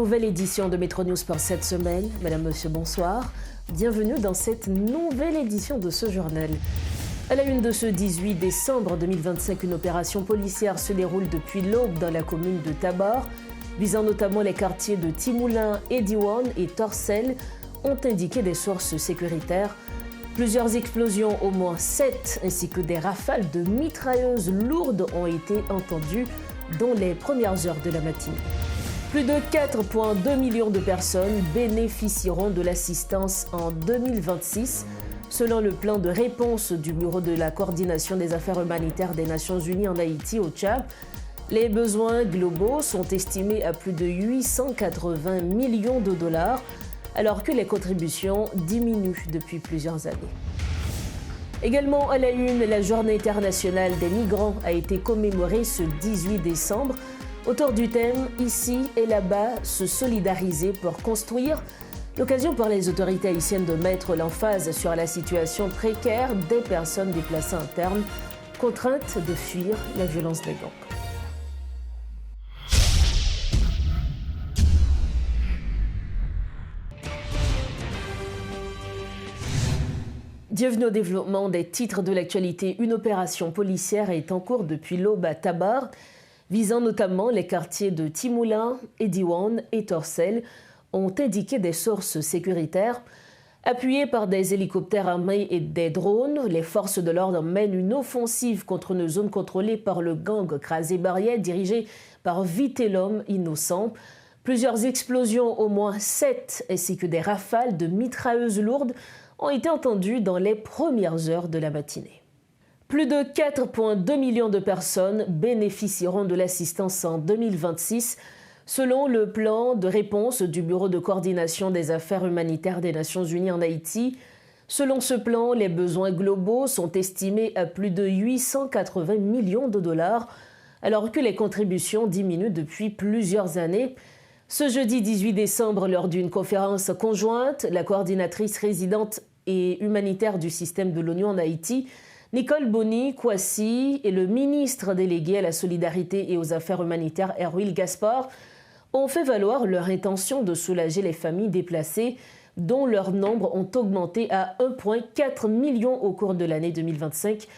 Nouvelle édition de Métro News pour cette semaine. Madame, Monsieur, bonsoir. Bienvenue dans cette nouvelle édition de ce journal. À la une de ce 18 décembre 2025, une opération policière se déroule depuis l'aube dans la commune de Tabar, visant notamment les quartiers de Timoulin, Ediwan et Torcel, ont indiqué des sources sécuritaires. Plusieurs explosions, au moins 7, ainsi que des rafales de mitrailleuses lourdes ont été entendues dans les premières heures de la matinée. Plus de 4,2 millions de personnes bénéficieront de l'assistance en 2026, selon le plan de réponse du Bureau de la coordination des affaires humanitaires des Nations Unies en Haïti au Tchad. Les besoins globaux sont estimés à plus de 880 millions de dollars, alors que les contributions diminuent depuis plusieurs années. Également à la une, la Journée internationale des migrants a été commémorée ce 18 décembre autour du thème « Ici et là-bas, se solidariser pour construire ». L'occasion pour les autorités haïtiennes de mettre l'emphase sur la situation précaire des personnes déplacées internes, contraintes de fuir la violence des gangs. Bienvenue au développement des titres de l'actualité. Une opération policière est en cours depuis l'aube à Tabar, visant notamment les quartiers de Timoulin, Ediwan et Torcel, ont indiqué des sources sécuritaires. Appuyées par des hélicoptères armés et des drones, les forces de l'ordre mènent une offensive contre une zone contrôlée par le gang Crasé Barrière, dirigé par Vitellum Innocent. Plusieurs explosions, au moins 7, ainsi que des rafales de mitrailleuses lourdes ont été entendues dans les premières heures de la matinée. Plus de 4,2 millions de personnes bénéficieront de l'assistance en 2026, selon le plan de réponse du Bureau de coordination des affaires humanitaires des Nations Unies en Haïti. Selon ce plan, les besoins globaux sont estimés à plus de 880 millions de dollars, alors que les contributions diminuent depuis plusieurs années. Ce jeudi 18 décembre, lors d'une conférence conjointe, la coordinatrice résidente et humanitaire du système de l'ONU en Haïti, Nicole Boni-Kwasi, et le ministre délégué à la solidarité et aux affaires humanitaires, Erwil Gaspard, ont fait valoir leur intention de soulager les familles déplacées, dont leur nombre ont augmenté à 1,4 million au cours de l'année 2025.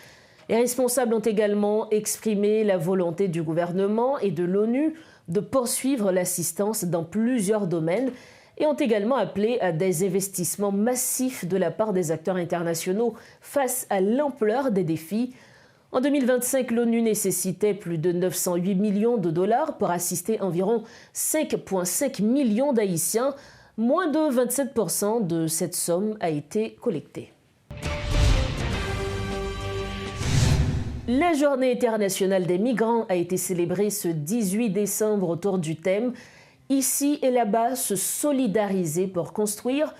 Les responsables ont également exprimé la volonté du gouvernement et de l'ONU de poursuivre l'assistance dans plusieurs domaines et ont également appelé à des investissements massifs de la part des acteurs internationaux face à l'ampleur des défis. En 2025, l'ONU nécessitait plus de 908 millions de dollars pour assister environ 5,5 millions d'Haïtiens. Moins de 27% de cette somme a été collectée. La Journée internationale des migrants a été célébrée ce 18 décembre autour du thème « Ici et là-bas, se solidariser pour construire ».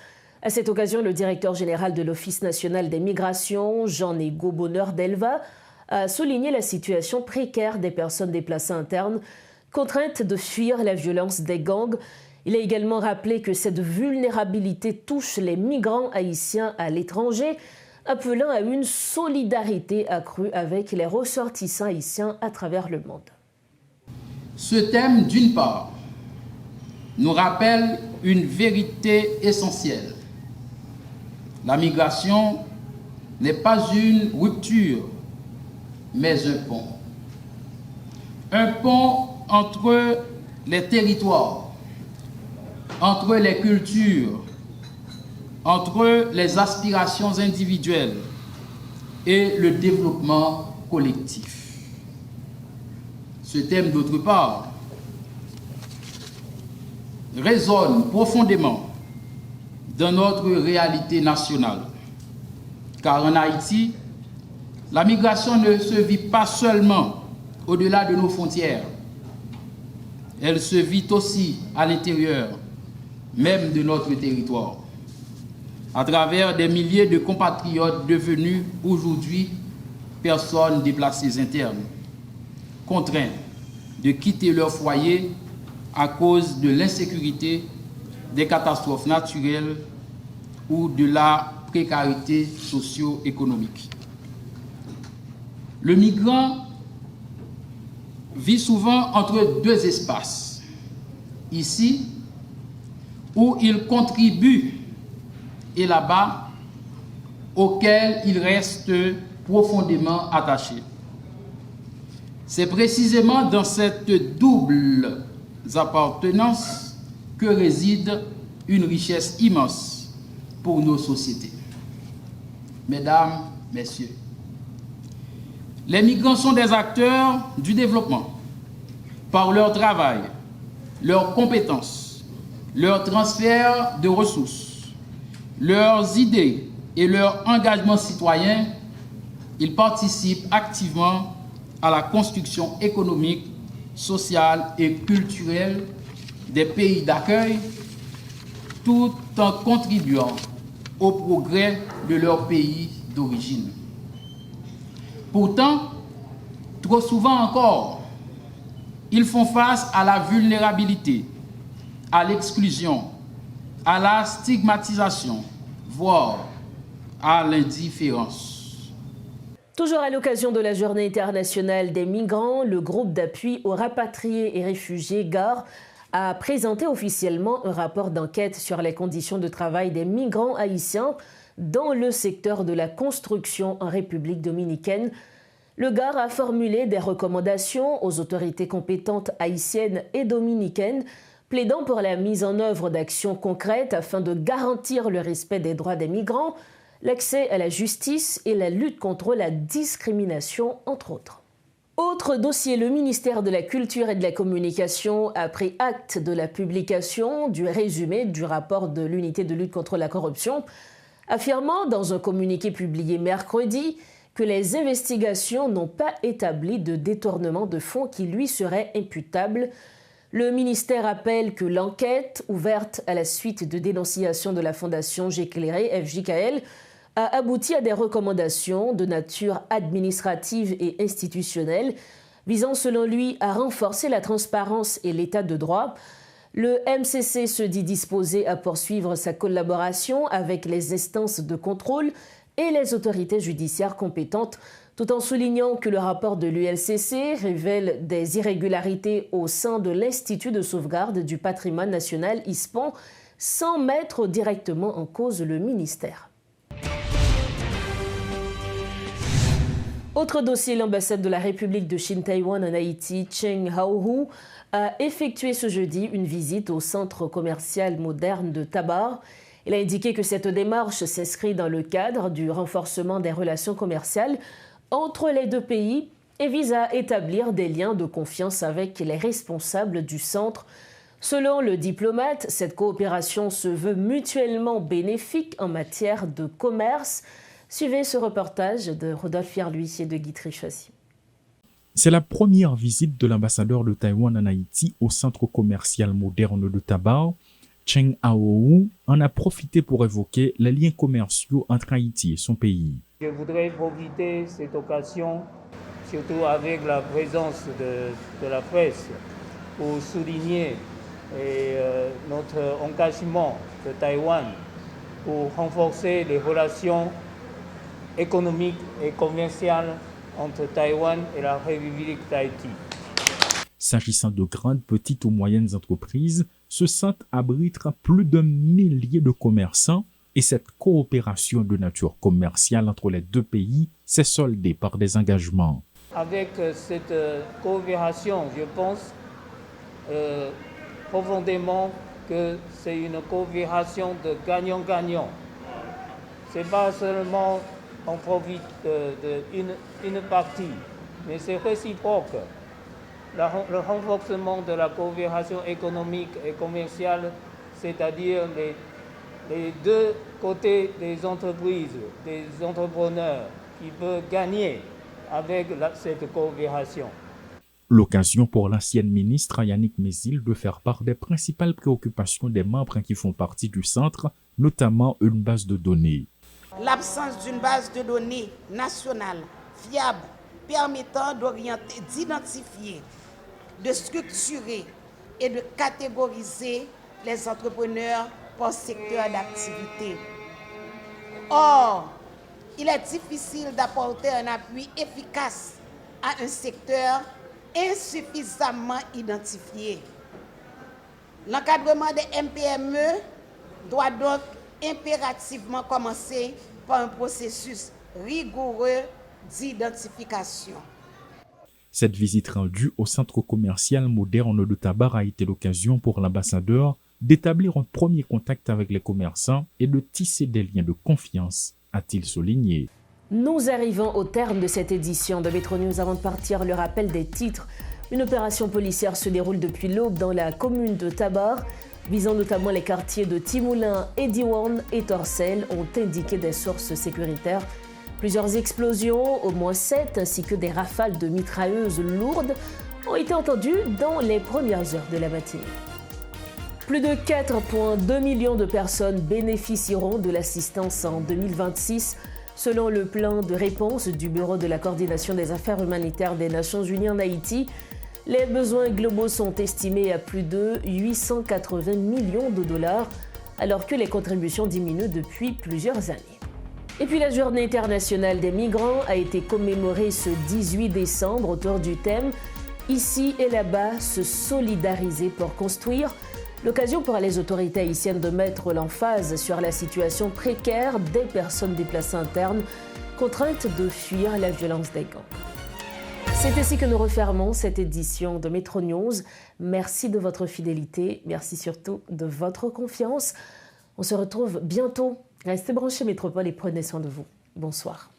À cette occasion, le directeur général de l'Office national des migrations, Jean-Nego Bonheur Delva, a souligné la situation précaire des personnes déplacées internes, contraintes de fuir la violence des gangs. Il a également rappelé que cette vulnérabilité touche les migrants haïtiens à l'étranger, appelant à une solidarité accrue avec les ressortissants haïtiens à travers le monde. Ce thème, d'une part, nous rappelle une vérité essentielle. La migration n'est pas une rupture, mais un pont. Un pont entre les territoires, entre les cultures, entre les aspirations individuelles et le développement collectif. Ce thème, d'autre part, résonne profondément dans notre réalité nationale. Car en Haïti, la migration ne se vit pas seulement au-delà de nos frontières. Elle se vit aussi à l'intérieur même de notre territoire, à travers des milliers de compatriotes devenus aujourd'hui personnes déplacées internes, contraints de quitter leur foyer à cause de l'insécurité, des catastrophes naturelles ou de la précarité socio-économique. Le migrant vit souvent entre deux espaces. Ici, où ils contribuent et là-bas auxquels ils restent profondément attachés. C'est précisément dans cette double appartenance que réside une richesse immense pour nos sociétés. Mesdames, Messieurs, les migrants sont des acteurs du développement par leur travail, leurs compétences, leur transfert de ressources, leurs idées et leur engagement citoyen. Ils participent activement à la construction économique, sociale et culturelle des pays d'accueil, tout en contribuant au progrès de leur pays d'origine. Pourtant, trop souvent encore, ils font face à la vulnérabilité, à l'exclusion, à la stigmatisation, voire à l'indifférence. Toujours à l'occasion de la Journée internationale des migrants, le groupe d'appui aux rapatriés et réfugiés GAR a présenté officiellement un rapport d'enquête sur les conditions de travail des migrants haïtiens dans le secteur de la construction en République dominicaine. Le GAR a formulé des recommandations aux autorités compétentes haïtiennes et dominicaines, plaidant pour la mise en œuvre d'actions concrètes afin de garantir le respect des droits des migrants, l'accès à la justice et la lutte contre la discrimination, entre autres. Autre dossier, le ministère de la Culture et de la Communication a pris acte de la publication du résumé du rapport de l'unité de lutte contre la corruption, affirmant dans un communiqué publié mercredi que les investigations n'ont pas établi de détournement de fonds qui lui seraient imputables. Le ministère rappelle que l'enquête, ouverte à la suite de dénonciations de la Fondation J'éclairé, FJKL, a abouti à des recommandations de nature administrative et institutionnelle, visant selon lui à renforcer la transparence et l'état de droit. Le MCC se dit disposé à poursuivre sa collaboration avec les instances de contrôle et les autorités judiciaires compétentes, tout en soulignant que le rapport de l'ULCC révèle des irrégularités au sein de l'Institut de sauvegarde du patrimoine national ISPAN, sans mettre directement en cause le ministère. Autre dossier, l'ambassade de la République de Chine-Taïwan en Haïti, Cheng Haohu, a effectué ce jeudi une visite au centre commercial moderne de Tabar. Il a indiqué que cette démarche s'inscrit dans le cadre du renforcement des relations commerciales entre les deux pays et vise à établir des liens de confiance avec les responsables du centre. Selon le diplomate, cette coopération se veut mutuellement bénéfique en matière de commerce. Suivez ce reportage de Rodolphe Fierluis et de Guy Trichossi. C'est la première visite de l'ambassadeur de Taïwan en Haïti au centre commercial moderne de Tabar. Cheng Haohu en a profité pour évoquer les liens commerciaux entre Haïti et son pays. Je voudrais profiter de cette occasion, surtout avec la présence de la presse, pour souligner notre engagement de Taïwan pour renforcer les relations économiques et commerciales entre Taïwan et la République d'Haïti. S'agissant de grandes, petites ou moyennes entreprises, ce centre abritera plus d'un millier de commerçants et cette coopération de nature commerciale entre les deux pays s'est soldée par des engagements. Avec cette coopération, je pense profondément que c'est une coopération de gagnant-gagnant. Ce n'est pas seulement on profite d'une partie, mais c'est réciproque. Le renforcement de la coopération économique et commerciale, c'est-à-dire les deux côtés des entreprises, des entrepreneurs qui peuvent gagner avec cette coopération. L'occasion pour l'ancienne ministre Yannick Mézil de faire part des principales préoccupations des membres qui font partie du centre, notamment une base de données. L'absence d'une base de données nationale fiable permettant d'orienter, d'identifier, de structurer et de catégoriser les entrepreneurs par secteur d'activité. Or, il est difficile d'apporter un appui efficace à un secteur insuffisamment identifié. L'encadrement des MPME doit donc impérativement commencer par un processus rigoureux d'identification. Cette visite rendue au centre commercial moderne de Tabar a été l'occasion pour l'ambassadeur d'établir un premier contact avec les commerçants et de tisser des liens de confiance, a-t-il souligné. Nous arrivons au terme de cette édition de Métro News. Avant de partir, le rappel des titres. Une opération policière se déroule depuis l'aube dans la commune de Tabar, visant notamment les quartiers de Timoulin, Ediwan et Torcel, ont indiqué des sources sécuritaires. Plusieurs explosions, au moins 7, ainsi que des rafales de mitrailleuses lourdes ont été entendues dans les premières heures de la matinée. Plus de 4,2 millions de personnes bénéficieront de l'assistance en 2026, selon le plan de réponse du Bureau de la coordination des affaires humanitaires des Nations Unies en Haïti. Les besoins globaux sont estimés à plus de 880 millions de dollars, alors que les contributions diminuent depuis plusieurs années. Et puis la Journée internationale des migrants a été commémorée ce 18 décembre autour du thème « Ici et là-bas, se solidariser pour construire ». L'occasion pour les autorités haïtiennes de mettre l'emphase sur la situation précaire des personnes déplacées internes, contraintes de fuir la violence des gangs. C'est ainsi que nous refermons cette édition de Métro News. Merci de votre fidélité, merci surtout de votre confiance. On se retrouve bientôt. Restez branchés Métropole et prenez soin de vous. Bonsoir.